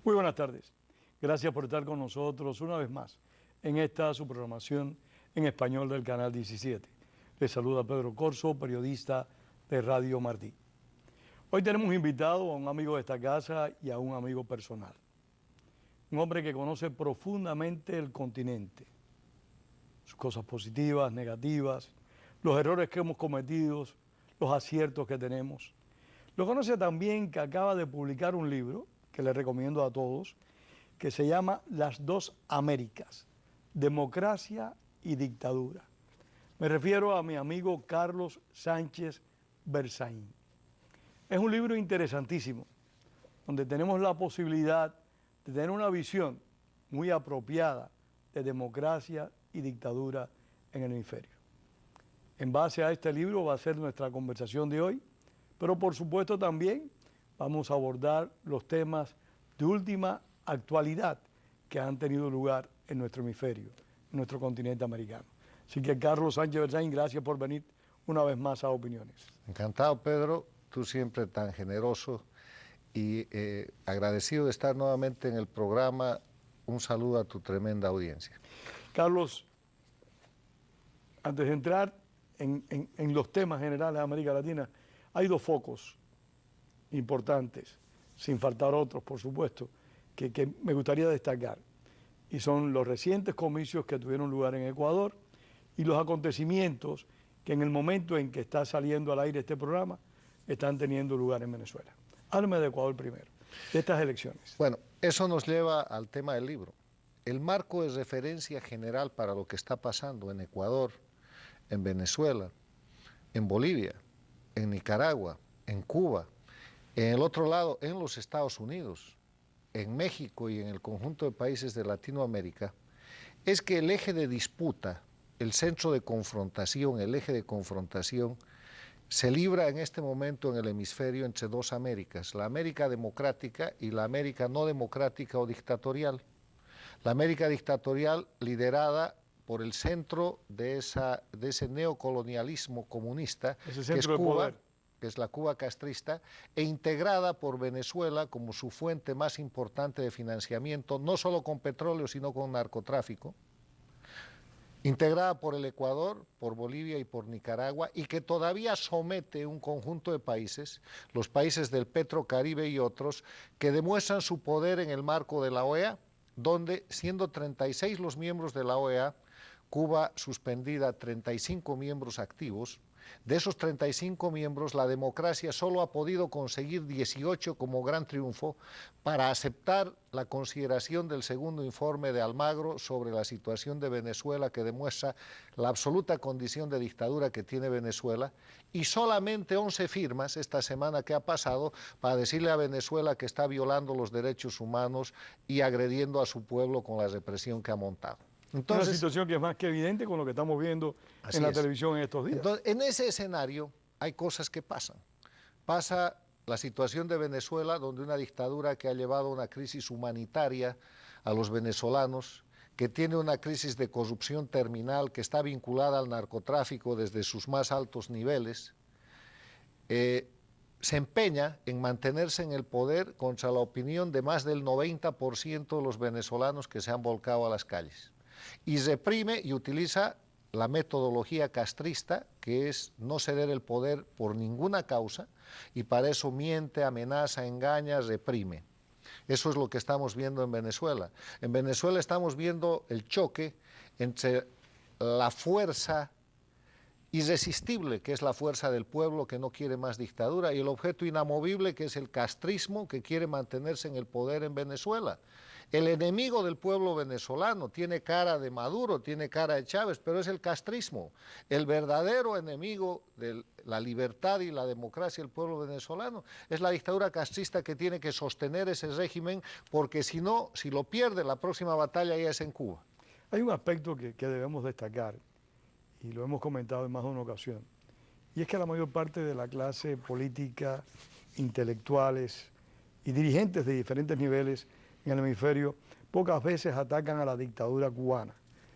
Muy buenas tardes. Gracias por estar con nosotros una vez más en esta su programación en español del Canal 17. Les saluda Pedro Corso, periodista de Radio Martí. Hoy tenemos invitado a un amigo de esta casa y a un amigo personal. Un hombre que conoce profundamente el continente, sus cosas positivas, negativas, los errores que hemos cometido, los aciertos que tenemos. Lo conoce también que acaba de publicar un libro que les recomiendo a todos, que se llama Las dos Américas, democracia y dictadura. Me refiero a mi amigo Carlos Sánchez Berzaín. Es un libro interesantísimo, donde tenemos la posibilidad de tener una visión muy apropiada de democracia y dictadura en el hemisferio. En base a este libro va a ser nuestra conversación de hoy, pero por supuesto también vamos a abordar los temas de última actualidad que han tenido lugar en nuestro hemisferio, en nuestro continente americano. Así que Carlos Sánchez Berzaín, gracias por venir una vez más a Opiniones. Encantado, Pedro, tú siempre tan generoso y agradecido de estar nuevamente en el programa. Un saludo a tu tremenda audiencia. Carlos, antes de entrar en los temas generales de América Latina, hay dos focos importantes, sin faltar otros, por supuesto, que me gustaría destacar, y son los recientes comicios que tuvieron lugar en Ecuador y los acontecimientos que en el momento en que está saliendo al aire este programa están teniendo lugar en Venezuela. Háblame de Ecuador primero, de estas elecciones. Bueno, eso nos lleva al tema del libro. El marco de referencia general para lo que está pasando en Ecuador, en Venezuela, en Bolivia, en Nicaragua, en Cuba, en el otro lado, en los Estados Unidos, en México y en el conjunto de países de Latinoamérica, es que el eje de disputa, el centro de confrontación, el eje de confrontación, se libra en este momento en el hemisferio entre dos Américas, la América democrática y la América no democrática o dictatorial. La América dictatorial liderada por el centro de ese neocolonialismo comunista, que es Cuba, que es la Cuba castrista, e integrada por Venezuela como su fuente más importante de financiamiento, no solo con petróleo, sino con narcotráfico, integrada por el Ecuador, por Bolivia y por Nicaragua, y que todavía somete un conjunto de países, los países del Petrocaribe y otros, que demuestran su poder en el marco de la OEA, donde, siendo 36 los miembros de la OEA, Cuba suspendida 35 miembros activos. De esos 35 miembros, la democracia solo ha podido conseguir 18 como gran triunfo para aceptar la consideración del segundo informe de Almagro sobre la situación de Venezuela, que demuestra la absoluta condición de dictadura que tiene Venezuela, y solamente 11 firmas esta semana que ha pasado para decirle a Venezuela que está violando los derechos humanos y agrediendo a su pueblo con la represión que ha montado. Entonces, una situación que es más que evidente con lo que estamos viendo en la televisión en estos días. Entonces, en ese escenario hay cosas que pasan. Pasa la situación de Venezuela, donde una dictadura que ha llevado a una crisis humanitaria a los venezolanos, que tiene una crisis de corrupción terminal que está vinculada al narcotráfico desde sus más altos niveles, se empeña en mantenerse en el poder contra la opinión de más del 90% de los venezolanos que se han volcado a las calles. Y reprime y utiliza la metodología castrista, que es no ceder el poder por ninguna causa, y para eso miente, amenaza, engaña, reprime. Eso es lo que estamos viendo en Venezuela. En Venezuela estamos viendo el choque entre la fuerza irresistible, que es la fuerza del pueblo que no quiere más dictadura, y el objeto inamovible, que es el castrismo, que quiere mantenerse en el poder en Venezuela. El enemigo del pueblo venezolano tiene cara de Maduro, tiene cara de Chávez, pero es el castrismo. El verdadero enemigo de la libertad y la democracia del pueblo venezolano es la dictadura castrista, que tiene que sostener ese régimen, porque si no, si lo pierde, la próxima batalla ya es en Cuba. Hay un aspecto que debemos destacar, y lo hemos comentado en más de una ocasión, y es que la mayor parte de la clase política, intelectuales y dirigentes de diferentes niveles en el hemisferio pocas veces atacan a la dictadura cubana,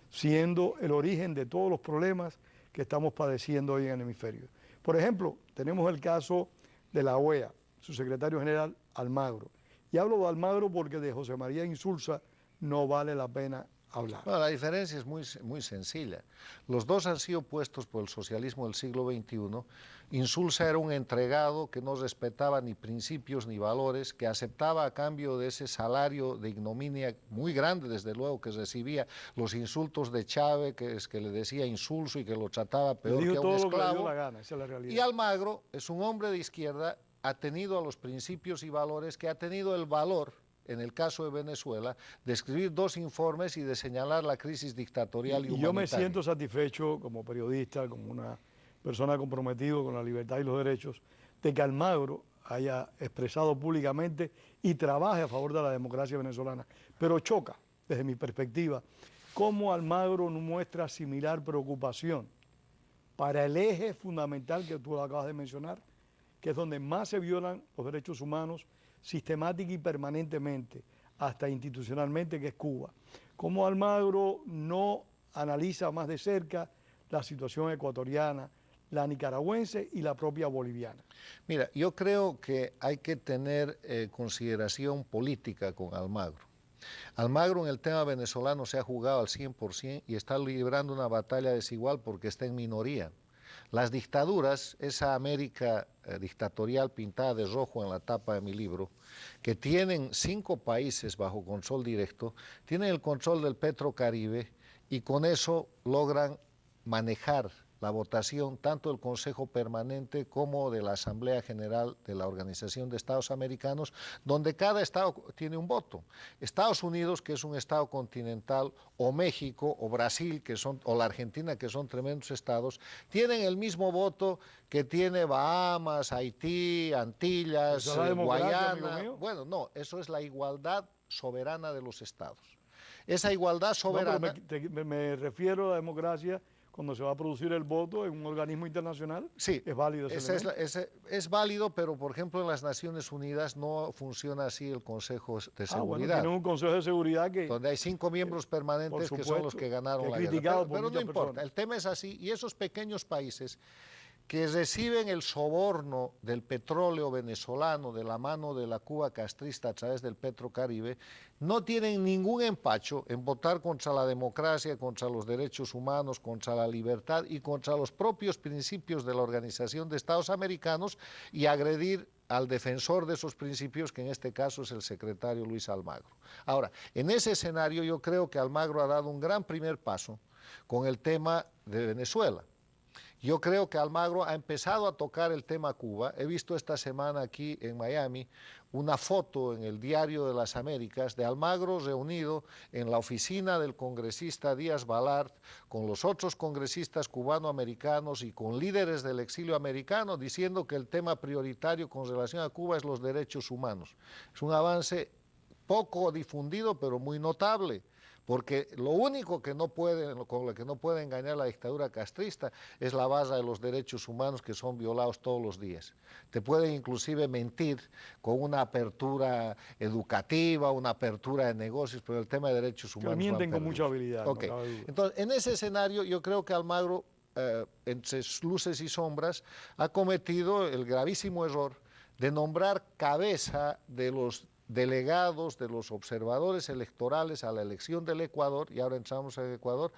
siendo el origen de todos los problemas que estamos padeciendo hoy en el hemisferio. Por ejemplo, tenemos el caso de la OEA, su secretario general Almagro. Y hablo de Almagro porque de José María Insulza no vale la pena hablar. Bueno, la diferencia es muy sencilla. Los dos han sido puestos por el socialismo del siglo XXI. Insulza era un entregado que no respetaba ni principios ni valores, que aceptaba a cambio de ese salario de ignominia muy grande, desde luego, que recibía los insultos de Chávez, que le decía insulso y que lo trataba peor que a un esclavo. Esa es la realidad. Y Almagro es un hombre de izquierda, ha tenido a los principios y valores, que ha tenido el valor, en el caso de Venezuela, de escribir 2 informes y de señalar la crisis dictatorial y humanitaria. Yo me siento satisfecho como periodista, como una persona comprometida con la libertad y los derechos, de que Almagro haya expresado públicamente y trabaje a favor de la democracia venezolana. Pero choca, desde mi perspectiva, cómo Almagro no muestra similar preocupación para el eje fundamental que tú acabas de mencionar, que es donde más se violan los derechos humanos sistemática y permanentemente, hasta institucionalmente, que es Cuba. Cómo Almagro no analiza más de cerca la situación ecuatoriana, la nicaragüense y la propia boliviana. Mira, yo creo que hay que tener consideración política con Almagro. Almagro en el tema venezolano se ha jugado al 100% y está librando una batalla desigual porque está en minoría. Las dictaduras, esa América dictatorial pintada de rojo en la tapa de mi libro, que tienen 5 países bajo control directo, tienen el control del Petrocaribe y con eso logran manejar la votación tanto del Consejo Permanente como de la Asamblea General de la Organización de Estados Americanos, donde cada estado tiene un voto. Estados Unidos, que es un estado continental, o México, o Brasil, o la Argentina, que son tremendos estados, tienen el mismo voto que tiene Bahamas, Haití, Antillas, Guayana. Bueno, no, eso es la igualdad soberana de los estados. Esa igualdad soberana... No, me refiero a la democracia. Cuando se va a producir el voto en un organismo internacional, sí, es válido es válido, pero por ejemplo en las Naciones Unidas no funciona así el Consejo de Seguridad. Bueno, tiene un Consejo de Seguridad que... donde hay 5 miembros permanentes que son los que ganaron la guerra. Pero no importa, el tema es así, y esos pequeños países que reciben el soborno del petróleo venezolano de la mano de la Cuba castrista a través del Petrocaribe, no tienen ningún empacho en votar contra la democracia, contra los derechos humanos, contra la libertad y contra los propios principios de la Organización de Estados Americanos y agredir al defensor de esos principios, que en este caso es el secretario Luis Almagro. Ahora, en ese escenario yo creo que Almagro ha dado un gran primer paso con el tema de Venezuela. Yo creo que Almagro ha empezado a tocar el tema Cuba. He visto esta semana aquí en Miami una foto en el Diario de las Américas de Almagro reunido en la oficina del congresista Díaz Balart con los otros congresistas cubanoamericanos y con líderes del exilio americano diciendo que el tema prioritario con relación a Cuba es los derechos humanos. Es un avance poco difundido, pero muy notable. Porque lo único que no puede, con lo que no puede engañar la dictadura castrista es la base de los derechos humanos que son violados todos los días. Te pueden inclusive mentir con una apertura educativa, una apertura de negocios, pero el tema de derechos humanos... Que mienten con mucha habilidad. Okay. No, entonces, en ese escenario yo creo que Almagro, entre luces y sombras, ha cometido el gravísimo error de nombrar cabeza de los delegados, de los observadores electorales a la elección del Ecuador, y ahora entramos en Ecuador,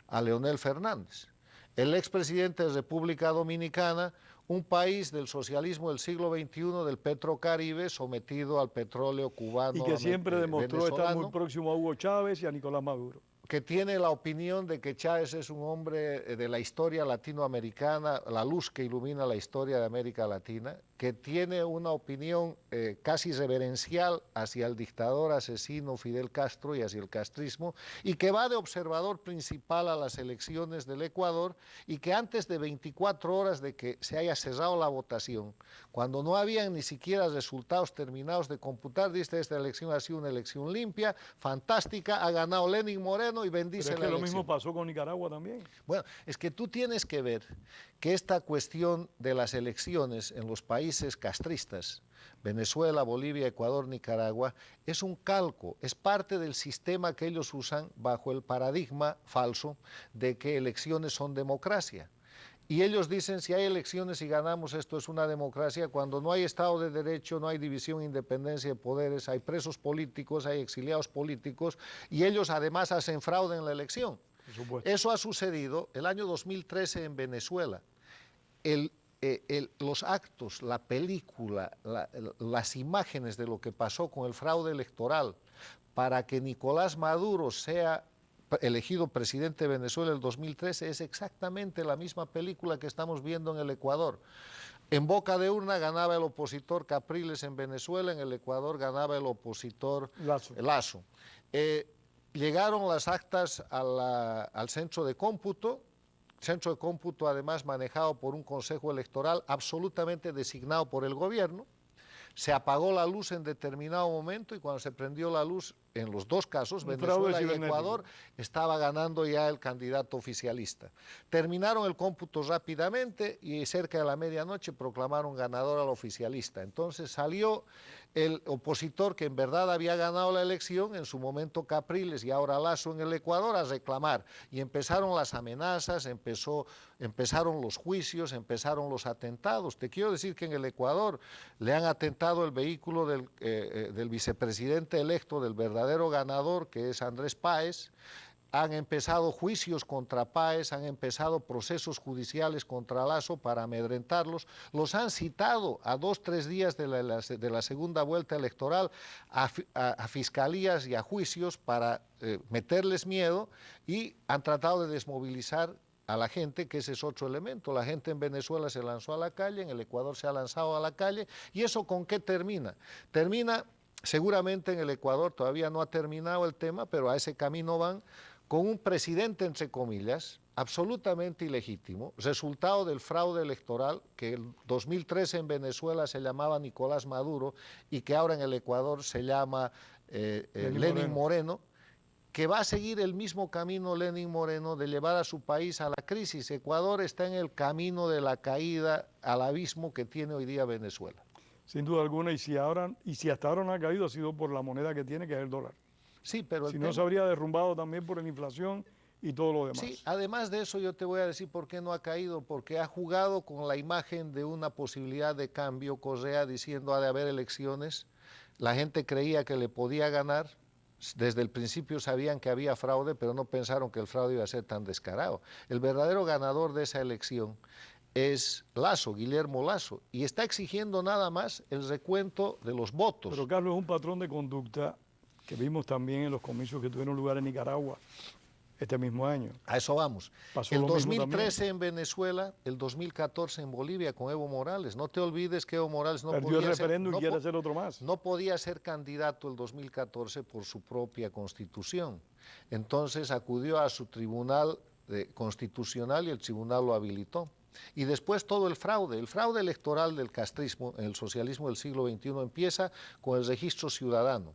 a Leonel Fernández, el expresidente de República Dominicana, un país del socialismo del siglo XXI, del Petrocaribe, sometido al petróleo cubano. Y que siempre demostró estar muy próximo a Hugo Chávez y a Nicolás Maduro. Que tiene la opinión de que Chávez es un hombre de la historia latinoamericana, la luz que ilumina la historia de América Latina, que tiene una opinión casi reverencial hacia el dictador asesino Fidel Castro y hacia el castrismo, y que va de observador principal a las elecciones del Ecuador, y que antes de 24 horas de que se haya cerrado la votación, cuando no habían ni siquiera resultados terminados de computar, dice: esta elección ha sido una elección limpia, fantástica, ha ganado Lenín Moreno, mano y bendice Pero es la que lo elección. mismo pasó con Nicaragua también. Bueno, es que tú tienes que ver que esta cuestión de las elecciones en los países castristas, Venezuela, Bolivia, Ecuador, Nicaragua, es un calco, es parte del sistema que ellos usan bajo el paradigma falso de que elecciones son democracia. Y ellos dicen, si hay elecciones y ganamos, esto es una democracia, cuando no hay Estado de Derecho, no hay división e independencia de poderes, hay presos políticos, hay exiliados políticos, y ellos además hacen fraude en la elección. Por supuesto. Eso ha sucedido el año 2013 en Venezuela. Los actos, la película, las imágenes de lo que pasó con el fraude electoral para que Nicolás Maduro sea elegido presidente de Venezuela en el 2013 es exactamente la misma película que estamos viendo en el Ecuador. En boca de urna ganaba el opositor Capriles en Venezuela, en el Ecuador ganaba el opositor Lasso. Llegaron las actas al centro de cómputo además manejado por un consejo electoral absolutamente designado por el gobierno. Se apagó la luz en determinado momento y cuando se prendió la luz, en los dos casos, Venezuela y Ecuador, estaba ganando ya el candidato oficialista. Terminaron el cómputo rápidamente y cerca de la medianoche proclamaron ganador al oficialista. Entonces salió el opositor que en verdad había ganado la elección, en su momento Capriles y ahora Lasso en el Ecuador, a reclamar. Y empezaron las amenazas, empezaron los juicios, empezaron los atentados. Te quiero decir que en el Ecuador le han atentado el vehículo del vicepresidente electo, del verdadero ganador, que es Andrés Páez. Han empezado juicios contra Páez, han empezado procesos judiciales contra Lasso para amedrentarlos, los han citado a 2 o 3 días de la segunda vuelta electoral a fiscalías y a juicios para meterles miedo y han tratado de desmovilizar a la gente, que ese es otro elemento. La gente en Venezuela se lanzó a la calle, en el Ecuador se ha lanzado a la calle, ¿y eso con qué termina? Termina, seguramente en el Ecuador todavía no ha terminado el tema, pero a ese camino van, con un presidente, entre comillas, absolutamente ilegítimo, resultado del fraude electoral que en 2013 en Venezuela se llamaba Nicolás Maduro y que ahora en el Ecuador se llama Lenín Moreno, que va a seguir el mismo camino Lenín Moreno de llevar a su país a la crisis. Ecuador está en el camino de la caída al abismo que tiene hoy día Venezuela. Sin duda alguna, y si hasta ahora no ha caído, ha sido por la moneda que tiene, que es el dólar. Sí, pero si no, se habría derrumbado también por la inflación y todo lo demás. Sí, además de eso yo te voy a decir por qué no ha caído, porque ha jugado con la imagen de una posibilidad de cambio. Correa diciendo ha de haber elecciones, la gente creía que le podía ganar, desde el principio sabían que había fraude, pero no pensaron que el fraude iba a ser tan descarado. El verdadero ganador de esa elección es Lasso, Guillermo Lasso, y está exigiendo nada más el recuento de los votos. Pero Carlos, es un patrón de conducta que vimos también en los comicios que tuvieron lugar en Nicaragua este mismo año. A eso vamos. Pasó el lo 2013 en Venezuela, el 2014 en Bolivia con Evo Morales. No te olvides que Evo Morales no perdió podía el referéndum y quiere ser, hacer otro más. No podía ser candidato el 2014 por su propia constitución. Entonces acudió a su tribunal constitucional y el tribunal lo habilitó. Y después todo el fraude electoral del castrismo, en el socialismo del siglo XXI, empieza con el registro ciudadano.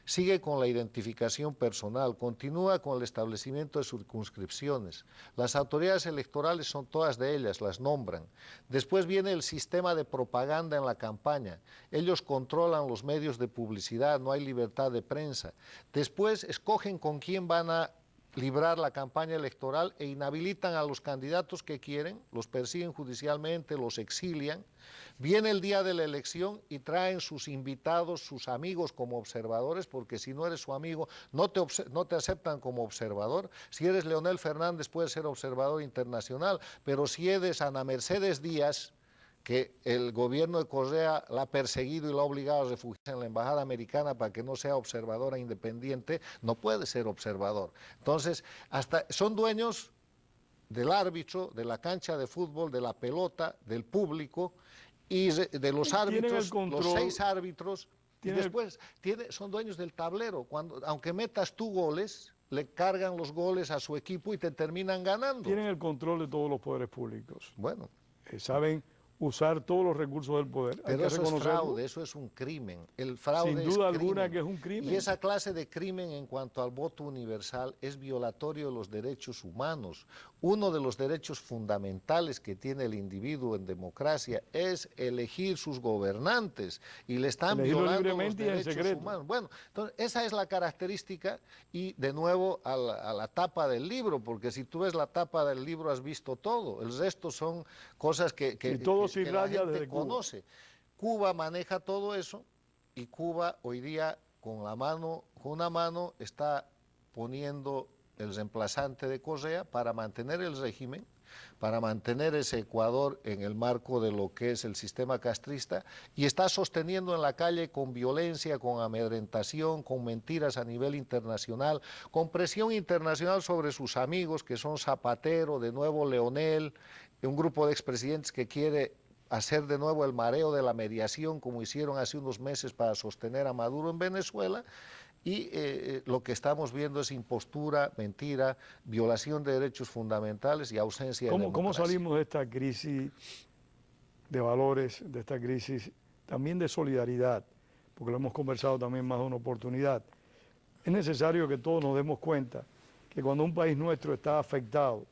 Sigue con la identificación personal, continúa con el establecimiento de circunscripciones. Las autoridades electorales son todas de ellas, las nombran. Después viene el sistema de propaganda en la campaña. Ellos controlan los medios de publicidad, no hay libertad de prensa. Después escogen con quién van a librar la campaña electoral e inhabilitan a los candidatos que quieren, los persiguen judicialmente, los exilian. Viene el día de la elección y traen sus invitados, sus amigos como observadores, porque si no eres su amigo no te aceptan como observador. Si eres Leonel Fernández puedes ser observador internacional, pero si eres Ana Mercedes Díaz, que el gobierno de Correa la ha perseguido y la ha obligado a refugiarse en la embajada americana para que no sea observadora independiente, no puede ser observador. Entonces, son dueños del árbitro, de la cancha de fútbol, de la pelota, del público y de los árbitros, los 6 árbitros, y después son dueños del tablero. Aunque metas tú goles, le cargan los goles a su equipo y te terminan ganando. Tienen el control de todos los poderes públicos. Bueno. Saben usar todos los recursos del poder. Hay Pero que eso es reconocerlo. fraude, eso es un crimen. El fraude Sin es duda alguna crimen. que es un crimen. Y esa clase de crimen en cuanto al voto universal es violatorio de los derechos humanos. Uno de los derechos fundamentales que tiene el individuo en democracia es elegir sus gobernantes y le están Elegirlo violando los libremente y en derechos secreto. humanos. Bueno, entonces esa es la característica y de nuevo a la tapa del libro, porque si tú ves la tapa del libro has visto todo. El resto son cosas que todo se que la irradia gente desde Cuba. conoce. Cuba maneja todo eso y Cuba hoy día con una mano está poniendo el reemplazante de Correa para mantener el régimen, para mantener ese Ecuador en el marco de lo que es el sistema castrista y está sosteniendo en la calle con violencia, con amedrentación, con mentiras a nivel internacional, con presión internacional sobre sus amigos que son Zapatero, de nuevo Leonel, un grupo de expresidentes que quiere hacer de nuevo el mareo de la mediación como hicieron hace unos meses para sostener a Maduro en Venezuela y lo que estamos viendo es impostura, mentira, violación de derechos fundamentales y ausencia de democracia. ¿Cómo salimos de esta crisis de valores, de esta crisis también de solidaridad? Porque lo hemos conversado también más de una oportunidad. Es necesario que todos nos demos cuenta que cuando un país nuestro está afectado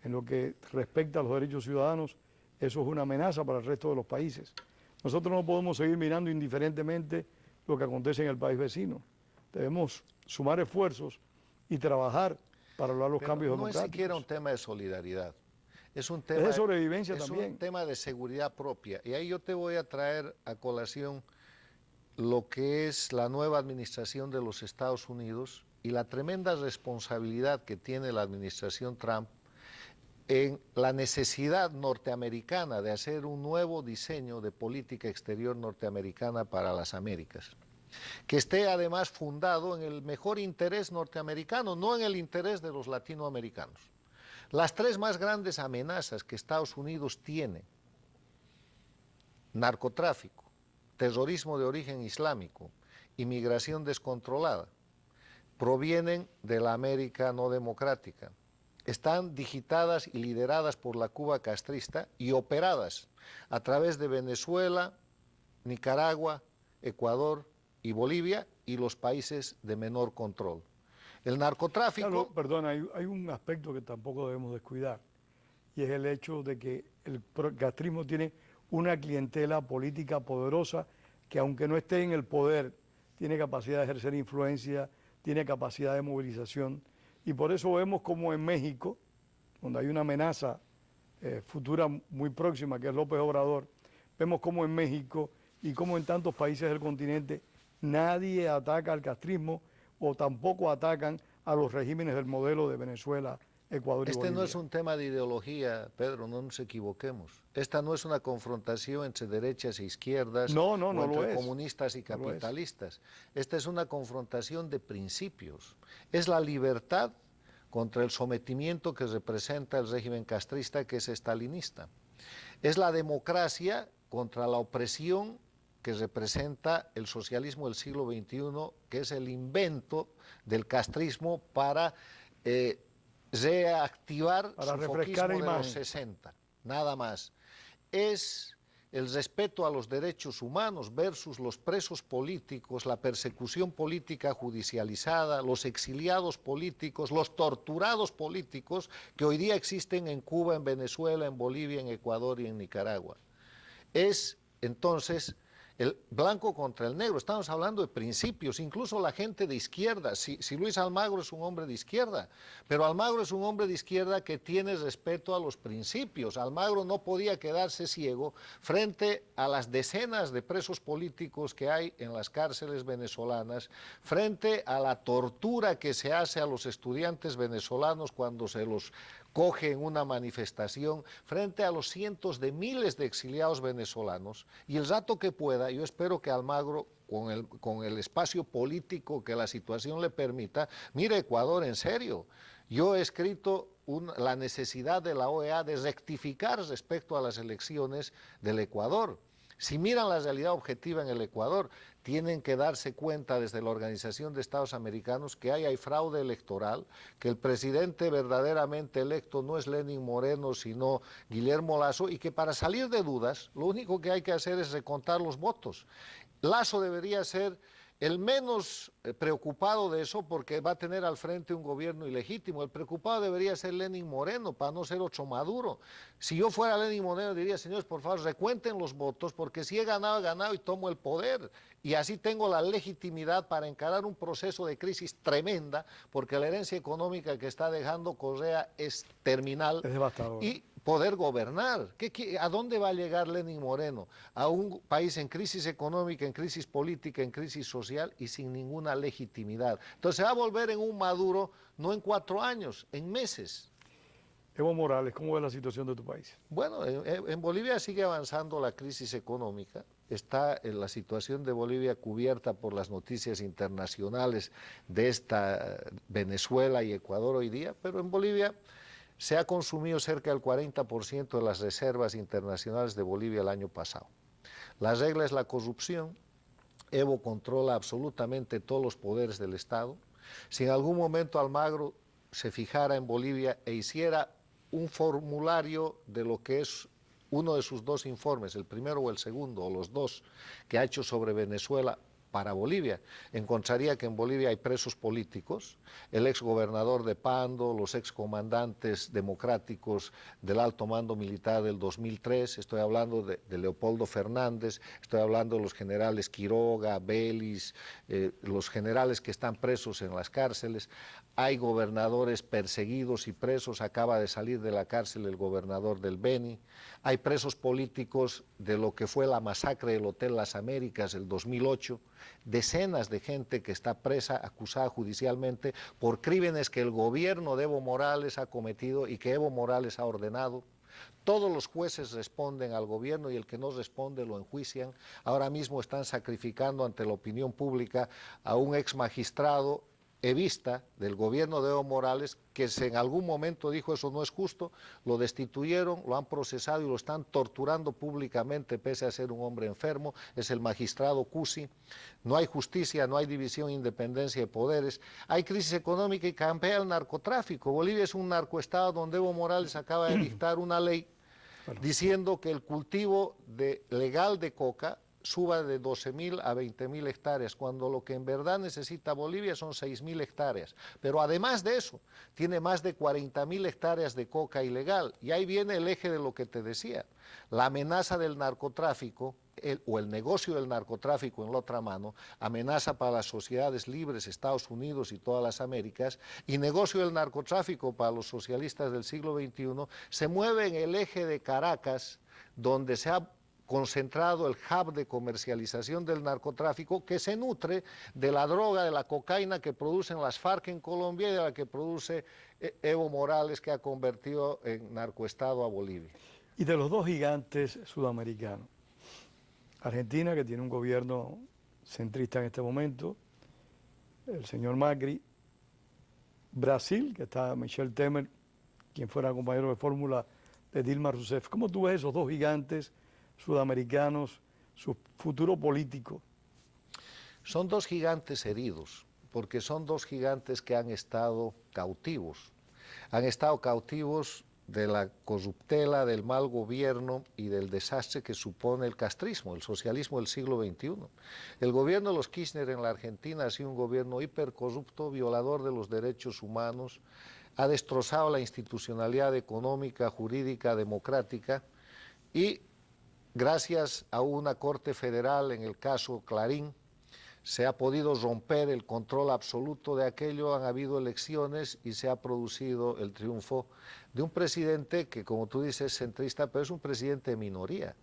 en lo que respecta a los derechos ciudadanos, eso es una amenaza para el resto de los países. Nosotros no podemos seguir mirando indiferentemente lo que acontece en el país vecino. Debemos sumar esfuerzos y trabajar para lograr los cambios democráticos. No es siquiera un tema de solidaridad, es un tema es de sobrevivencia es también. un tema de seguridad propia. Y ahí yo te voy a traer a colación lo que es la nueva administración de los Estados Unidos y la tremenda responsabilidad que tiene la administración Trump en la necesidad norteamericana de hacer un nuevo diseño de política exterior norteamericana para las Américas, que esté además fundado en el mejor interés norteamericano, no en el interés de los latinoamericanos. Las tres más grandes amenazas que Estados Unidos tiene, narcotráfico, terrorismo de origen islámico, inmigración descontrolada, provienen de la América no democrática. Están digitadas y lideradas por la Cuba castrista y operadas a través de Venezuela, Nicaragua, Ecuador y Bolivia y los países de menor control. El narcotráfico... Claro, perdona, hay un aspecto que tampoco debemos descuidar y es el hecho de que el castrismo tiene una clientela política poderosa que aunque no esté en el poder, tiene capacidad de ejercer influencia, tiene capacidad de movilización. Y por eso vemos como en México, donde hay una amenaza futura muy próxima, que es López Obrador, vemos como en México y como en tantos países del continente nadie ataca al castrismo o tampoco atacan a los regímenes del modelo de Venezuela, Ecuador y Bolivia. No es un tema de ideología, Pedro, no nos equivoquemos. Esta no es una confrontación entre derechas e izquierdas, no entre comunistas y capitalistas. Esta es una confrontación de principios. Es la libertad contra el sometimiento que representa el régimen castrista, que es estalinista. Es la democracia contra la opresión que representa el socialismo del siglo XXI, que es el invento del castrismo para reactivar su foquismo de los 60, nada más. Es el respeto a los derechos humanos versus los presos políticos, la persecución política judicializada, los exiliados políticos, los torturados políticos que hoy día existen en Cuba, en Venezuela, en Bolivia, en Ecuador y en Nicaragua. Es entonces el blanco contra el negro. Estamos hablando de principios, incluso la gente de izquierda. Si Luis Almagro es un hombre de izquierda, pero Almagro es un hombre de izquierda que tiene respeto a los principios. Almagro no podía quedarse ciego frente a las decenas de presos políticos que hay en las cárceles venezolanas, frente a la tortura que se hace a los estudiantes venezolanos cuando se los coge en una manifestación, frente a los cientos de miles de exiliados venezolanos, y el rato que pueda, yo espero que Almagro, con el espacio político que la situación le permita, mire Ecuador en serio. Yo he escrito la necesidad de la OEA de rectificar respecto a las elecciones del Ecuador. Si miran la realidad objetiva en el Ecuador, tienen que darse cuenta desde la Organización de Estados Americanos que hay fraude electoral, que el presidente verdaderamente electo no es Lenín Moreno, sino Guillermo Lasso, y que para salir de dudas, lo único que hay que hacer es recontar los votos. Lasso debería ser el menos preocupado de eso porque va a tener al frente un gobierno ilegítimo. El preocupado debería ser Lenín Moreno para no ser otro Maduro. Si yo fuera Lenín Moreno diría, señores, por favor, recuenten los votos porque si he ganado y tomo el poder. Y así tengo la legitimidad para encarar un proceso de crisis tremenda porque la herencia económica que está dejando Correa es terminal. Es devastador. Y poder gobernar. ¿A dónde va a llegar Lenín Moreno? A un país en crisis económica, en crisis política, en crisis social y sin ninguna legitimidad. Entonces se va a volver en un Maduro no en 4 años, en meses. Evo Morales, ¿cómo ves la situación de tu país? Bueno, en Bolivia sigue avanzando la crisis económica. Está en la situación de Bolivia cubierta por las noticias internacionales de esta Venezuela y Ecuador hoy día, pero en Bolivia se ha consumido cerca del 40% de las reservas internacionales de Bolivia el año pasado. La regla es la corrupción. Evo controla absolutamente todos los poderes del Estado. Si en algún momento Almagro se fijara en Bolivia e hiciera un formulario de lo que es uno de sus 2 informes, el primero o el segundo, o los 2, que ha hecho sobre Venezuela para Bolivia, encontraría que en Bolivia hay presos políticos, el exgobernador de Pando, los excomandantes democráticos del alto mando militar del 2003, estoy hablando de Leopoldo Fernández, estoy hablando de los generales Quiroga, Vélez, los generales que están presos en las cárceles, hay gobernadores perseguidos y presos, acaba de salir de la cárcel el gobernador del Beni, hay presos políticos de lo que fue la masacre del Hotel Las Américas el 2008, decenas de gente que está presa, acusada judicialmente por crímenes que el gobierno de Evo Morales ha cometido y que Evo Morales ha ordenado. Todos los jueces responden al gobierno y el que no responde lo enjuician. Ahora mismo están sacrificando ante la opinión pública a un ex magistrado evista del gobierno de Evo Morales, que en algún momento dijo eso no es justo, lo destituyeron, lo han procesado y lo están torturando públicamente pese a ser un hombre enfermo, es el magistrado Cusi. No hay justicia, no hay división, independencia de poderes, hay crisis económica y campea el narcotráfico. Bolivia es un narcoestado donde Evo Morales acaba de dictar una ley diciendo que el cultivo legal de coca suba de 12.000 a 20.000 hectáreas, cuando lo que en verdad necesita Bolivia son 6.000 hectáreas. Pero además de eso, tiene más de 40.000 hectáreas de coca ilegal. Y ahí viene el eje de lo que te decía, la amenaza del narcotráfico, el negocio del narcotráfico en la otra mano, amenaza para las sociedades libres, Estados Unidos y todas las Américas, y negocio del narcotráfico para los socialistas del siglo XXI, se mueve en el eje de Caracas, donde se ha concentrado el hub de comercialización del narcotráfico que se nutre de la droga, de la cocaína que producen las FARC en Colombia y de la que produce Evo Morales, que ha convertido en narcoestado a Bolivia. Y de los 2 gigantes sudamericanos, Argentina, que tiene un gobierno centrista en este momento, el señor Macri, Brasil, que está Michel Temer, quien fuera compañero de fórmula de Dilma Rousseff. ¿Cómo tú ves esos 2 gigantes sudamericanos, su futuro político? Son 2 gigantes heridos, porque son 2 gigantes que han estado cautivos. Han estado cautivos de la corruptela, del mal gobierno y del desastre que supone el castrismo, el socialismo del siglo XXI. El gobierno de los Kirchner en la Argentina ha sido un gobierno hipercorrupto, violador de los derechos humanos, ha destrozado la institucionalidad económica, jurídica, democrática y gracias a una Corte Federal, en el caso Clarín, se ha podido romper el control absoluto de aquello, han habido elecciones y se ha producido el triunfo de un presidente que, como tú dices, es centrista, pero es un presidente de minoría.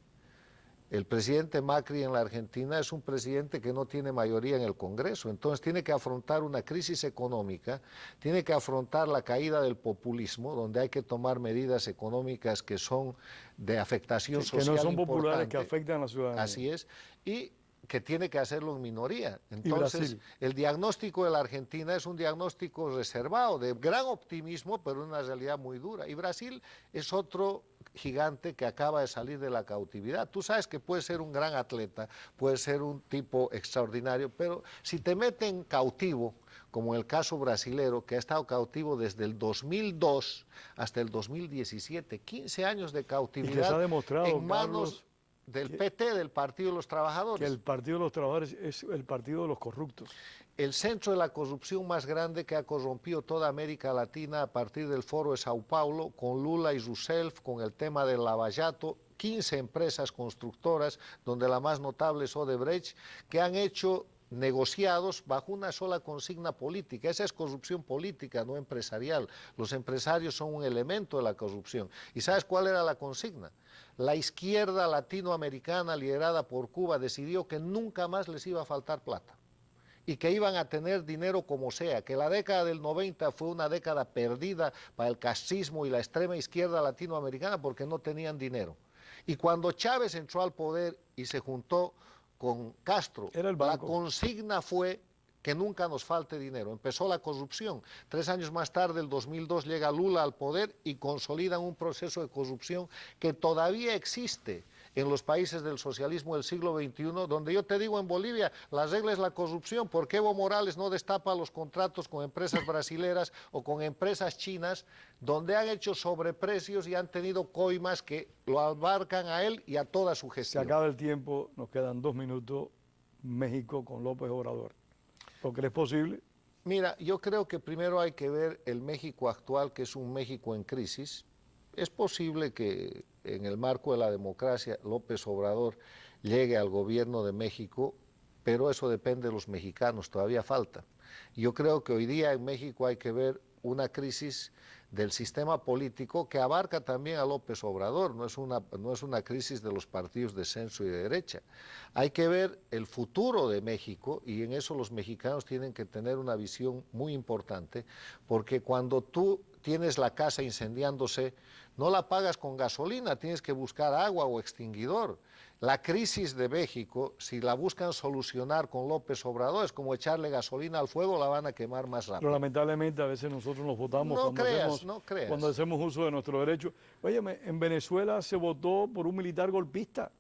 El presidente Macri en la Argentina es un presidente que no tiene mayoría en el Congreso, entonces tiene que afrontar una crisis económica, tiene que afrontar la caída del populismo, donde hay que tomar medidas económicas que son de afectación social que no son importante, populares, que afectan a la ciudadanía. Así es, y que tiene que hacerlo en minoría. Brasil. Entonces, el diagnóstico de la Argentina es un diagnóstico reservado, de gran optimismo, pero una realidad muy dura. Y Brasil es otro gigante que acaba de salir de la cautividad. Tú sabes que puede ser un gran atleta, puede ser un tipo extraordinario, pero si te meten cautivo, como en el caso brasilero, que ha estado cautivo desde el 2002 hasta el 2017, 15 años de cautividad, y que se ha demostrado, en manos Carlos, del PT, del Partido de los Trabajadores. Que el Partido de los Trabajadores es el partido de los corruptos. El centro de la corrupción más grande que ha corrompido toda América Latina a partir del Foro de Sao Paulo, con Lula y Rousseff, con el tema del Lava Jato, 15 empresas constructoras, donde la más notable es Odebrecht, que han hecho negociados bajo una sola consigna política. Esa es corrupción política, no empresarial. Los empresarios son un elemento de la corrupción. ¿Y sabes cuál era la consigna? La izquierda latinoamericana liderada por Cuba decidió que nunca más les iba a faltar plata y que iban a tener dinero como sea, que la década del 90 fue una década perdida para el cascismo y la extrema izquierda latinoamericana porque no tenían dinero. Y cuando Chávez entró al poder y se juntó con Castro, la consigna fue que nunca nos falte dinero. Empezó la corrupción. 3 años más tarde, el 2002, llega Lula al poder y consolidan un proceso de corrupción que todavía existe en los países del socialismo del siglo XXI, donde yo te digo, en Bolivia la regla es la corrupción. ¿Por qué Evo Morales no destapa los contratos con empresas brasileras o con empresas chinas, donde han hecho sobreprecios y han tenido coimas que lo abarcan a él y a toda su gestión? Se acaba el tiempo, nos quedan 2 minutos. México con López Obrador. ¿Lo crees posible? Mira, yo creo que primero hay que ver el México actual, que es un México en crisis. Es posible que en el marco de la democracia López Obrador llegue al gobierno de México, pero eso depende de los mexicanos, todavía falta. Yo creo que hoy día en México hay que ver una crisis del sistema político que abarca también a López Obrador, no es una crisis de los partidos de centro y de derecha. Hay que ver el futuro de México y en eso los mexicanos tienen que tener una visión muy importante, porque cuando tú tienes la casa incendiándose, no la apagas con gasolina, tienes que buscar agua o extinguidor. La crisis de México, si la buscan solucionar con López Obrador, es como echarle gasolina al fuego, la van a quemar más rápido. Pero lamentablemente a veces nosotros nos votamos cuando hacemos uso de nuestro derecho. Óyeme, en Venezuela se votó por un militar golpista,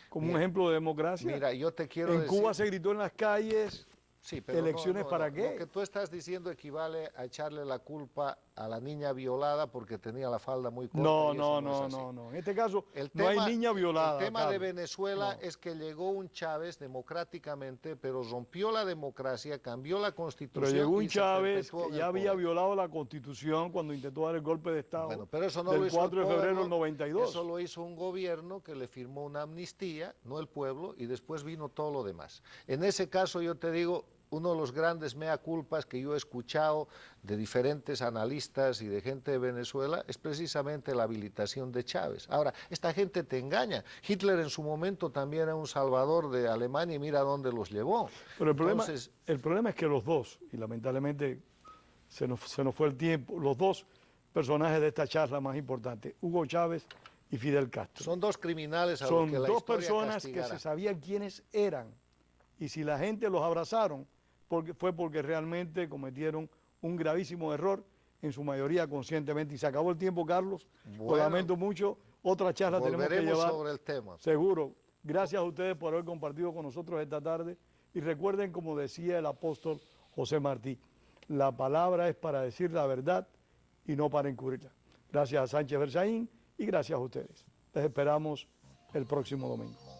como un ejemplo de democracia. Mira, yo te quiero decir... En Cuba se gritó en las calles, sí, pero ¿elecciones para qué? Lo que tú estás diciendo equivale a echarle la culpa a la niña violada porque tenía la falda muy corta. No. En este caso no hay niña violada. El tema de Venezuela es que llegó un Chávez democráticamente, pero rompió la democracia, cambió la Constitución. Pero llegó un Chávez que ya había violado la Constitución cuando intentó dar el golpe de Estado. Bueno, pero eso no del lo hizo 4 de febrero del 92. Eso lo hizo un gobierno que le firmó una amnistía, no el pueblo, y después vino todo lo demás. En ese caso yo te digo, uno de los grandes mea culpas que yo he escuchado de diferentes analistas y de gente de Venezuela es precisamente la habilitación de Chávez. Ahora, esta gente te engaña. Hitler en su momento también era un salvador de Alemania y mira dónde los llevó. Pero el problema es que los dos, y lamentablemente se nos fue el tiempo, los dos personajes de esta charla más importantes, Hugo Chávez y Fidel Castro. Son dos criminales a los que la dos historia personas castigará. que se sabían quiénes eran. Y si la gente los abrazaron, fue porque realmente cometieron un gravísimo error, en su mayoría conscientemente. Y se acabó el tiempo, Carlos. Lo lamento mucho. Otra charla tenemos que llevar. Sobre el tema. Seguro. Gracias a ustedes por haber compartido con nosotros esta tarde. Y recuerden, como decía el apóstol José Martí, la palabra es para decir la verdad y no para encubrirla. Gracias a Sánchez Berzaín y gracias a ustedes. Les esperamos el próximo domingo.